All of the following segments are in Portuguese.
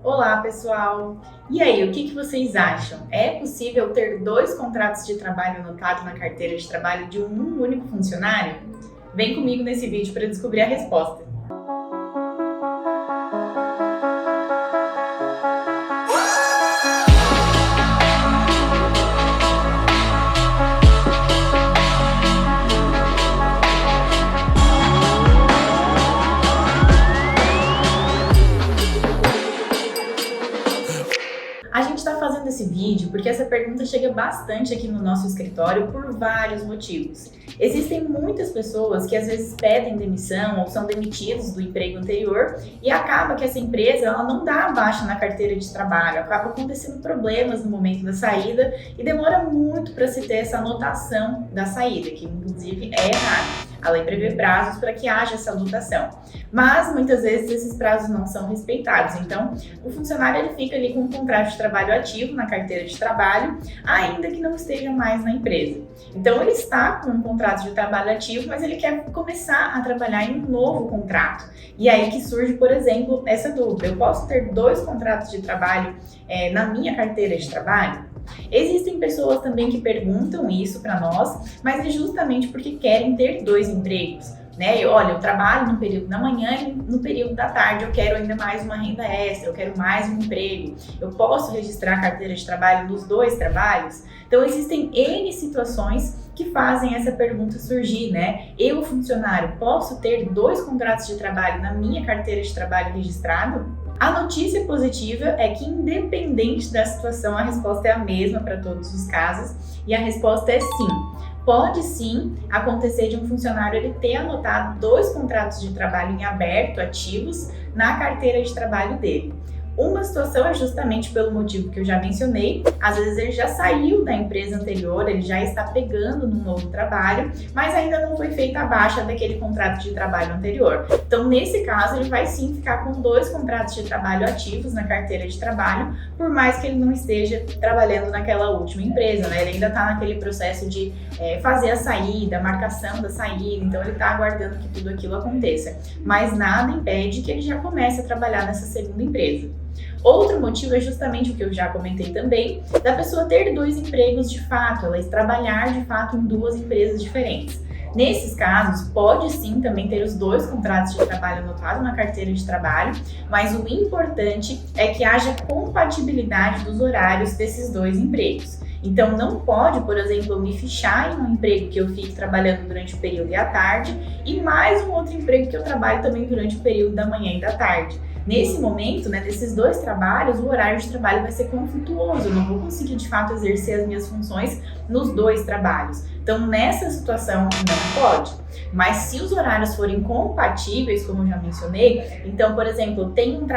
Olá, pessoal! E aí, o que vocês acham? É possível ter dois contratos de trabalho anotados na carteira de trabalho de um único funcionário? Vem comigo nesse vídeo para descobrir a resposta. A gente está fazendo esse vídeo porque essa pergunta chega bastante aqui no nosso escritório por vários motivos. Existem muitas pessoas que às vezes pedem demissão ou são demitidos do emprego anterior e acaba que essa empresa ela não dá baixa na carteira de trabalho, acaba acontecendo problemas no momento da saída e demora muito para se ter essa anotação da saída, que inclusive é errado. A lei prevê prazos para que haja essa anotação, mas muitas vezes esses prazos não são respeitados. Então, o funcionário ele fica ali com um contrato de trabalho ativo na carteira de trabalho, ainda que não esteja mais na empresa. Então, ele está com um contrato de trabalho ativo, mas ele quer começar a trabalhar em um novo contrato. E aí que surge, por exemplo, essa dúvida: eu posso ter dois contratos de trabalho na minha carteira de trabalho? Existem pessoas também que perguntam isso para nós, mas é justamente porque querem ter dois empregos, né? Olha, eu trabalho no período da manhã e no período da tarde eu quero ainda mais uma renda extra, eu quero mais um emprego, eu posso registrar a carteira de trabalho dos dois trabalhos? Então existem N situações que fazem essa pergunta surgir, né? Eu, funcionário, posso ter dois contratos de trabalho na minha carteira de trabalho registrado? A notícia positiva é que, independente da situação, a resposta é a mesma para todos os casos e a resposta é sim. Pode sim acontecer de um funcionário ele ter anotado dois contratos de trabalho em aberto, ativos, na carteira de trabalho dele. Uma situação é justamente pelo motivo que eu já mencionei, às vezes ele já saiu da empresa anterior, ele já está pegando num novo trabalho, mas ainda não foi feita a baixa daquele contrato de trabalho anterior. Então, nesse caso, ele vai sim ficar com dois contratos de trabalho ativos na carteira de trabalho, por mais que ele não esteja trabalhando naquela última empresa, né? Ele ainda está naquele processo de fazer a saída, a marcação da saída, então ele está aguardando que tudo aquilo aconteça. Mas nada impede que ele já comece a trabalhar nessa segunda empresa. Outro motivo é justamente o que eu já comentei também, da pessoa ter dois empregos de fato, ela trabalhar de fato em duas empresas diferentes. Nesses casos, pode sim também ter os dois contratos de trabalho anotados na carteira de trabalho, mas o importante é que haja compatibilidade dos horários desses dois empregos. Então, não pode, por exemplo, me fichar em um emprego que eu fique trabalhando durante o período da tarde e mais um outro emprego que eu trabalho também durante o período da manhã e da tarde. Nesse momento, né, desses dois trabalhos, o horário de trabalho vai ser conflituoso, eu não vou conseguir de fato exercer as minhas funções nos dois trabalhos. Então, nessa situação, não pode. Mas se os horários forem compatíveis, como eu já mencionei, então, por exemplo, eu tenho um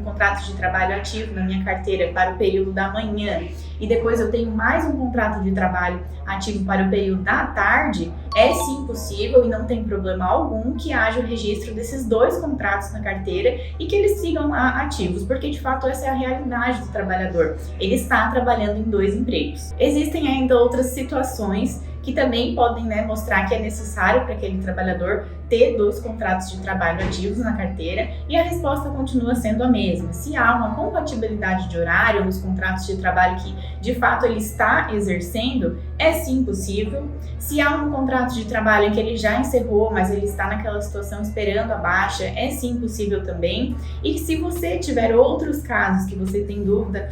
contrato de trabalho ativo na minha carteira para o período da manhã e depois eu tenho mais um contrato de trabalho ativo para o período da tarde, é sim possível e não tem problema algum que haja o registro desses dois contratos na carteira e que eles sigam lá ativos, porque de fato essa é a realidade do trabalhador. Ele está trabalhando em dois empregos. Existem ainda outras situações que também podem, mostrar que é necessário para aquele trabalhador ter dois contratos de trabalho ativos na carteira e a resposta continua sendo a mesma. Se há uma compatibilidade de horário nos contratos de trabalho que de fato ele está exercendo, é sim possível. Se há um contrato de trabalho em que ele já encerrou, mas ele está naquela situação esperando a baixa, é sim possível também. E se você tiver outros casos que você tem dúvida,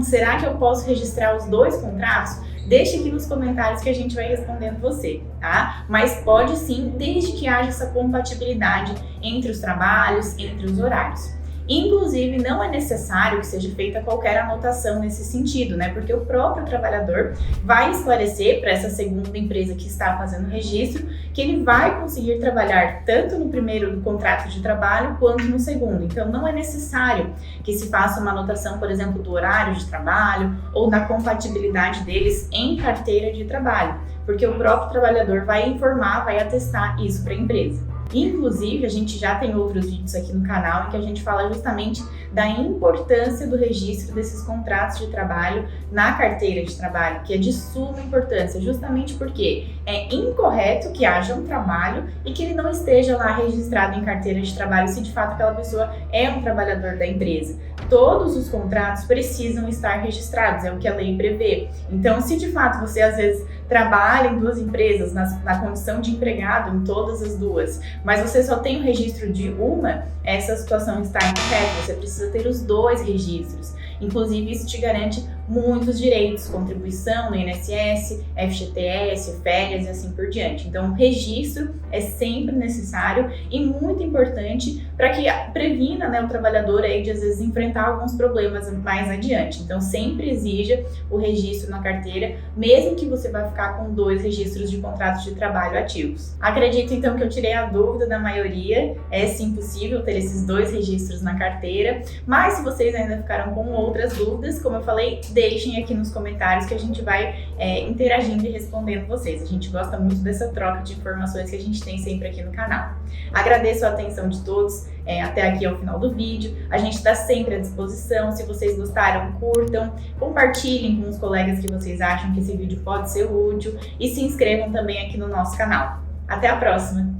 será que eu posso registrar os dois contratos? Deixe aqui nos comentários que a gente vai respondendo você, tá? Mas pode sim, desde que haja essa compatibilidade entre os trabalhos, entre os horários. Inclusive, não é necessário que seja feita qualquer anotação nesse sentido, né? Porque o próprio trabalhador vai esclarecer para essa segunda empresa que está fazendo o registro que ele vai conseguir trabalhar tanto no primeiro contrato de trabalho quanto no segundo. Então, não é necessário que se faça uma anotação, por exemplo, do horário de trabalho ou da compatibilidade deles em carteira de trabalho, porque o próprio trabalhador vai informar, vai atestar isso para a empresa. Inclusive, a gente já tem outros vídeos aqui no canal em que a gente fala justamente da importância do registro desses contratos de trabalho na carteira de trabalho, que é de suma importância, justamente porque é incorreto que haja um trabalho e que ele não esteja lá registrado em carteira de trabalho se de fato aquela pessoa é um trabalhador da empresa. todos os contratos precisam estar registrados, é o que a lei prevê. Então, se de fato você às vezes trabalha em duas empresas, na condição de empregado em todas as duas, mas você só tem o registro de uma, essa situação está incorreta, você precisa ter os dois registros. Inclusive, isso te garante muitos direitos, contribuição no INSS, FGTS, férias e assim por diante. Então, o registro é sempre necessário e muito importante para que previna, né, o trabalhador aí de às vezes enfrentar alguns problemas mais adiante. Então, sempre exija o registro na carteira, mesmo que você vá ficar com 2 registros de contratos de trabalho ativos. Acredito então que eu tirei a dúvida da maioria, é sim possível ter esses 2 registros na carteira, mas se vocês ainda ficaram com outras dúvidas, como eu falei, deixem aqui nos comentários que a gente vai interagindo e respondendo vocês. A gente gosta muito dessa troca de informações que a gente tem sempre aqui no canal. Agradeço a atenção de todos até aqui ao final do vídeo. A gente está sempre à disposição. Se vocês gostaram, curtam, compartilhem com os colegas que vocês acham que esse vídeo pode ser útil e se inscrevam também aqui no nosso canal. Até a próxima!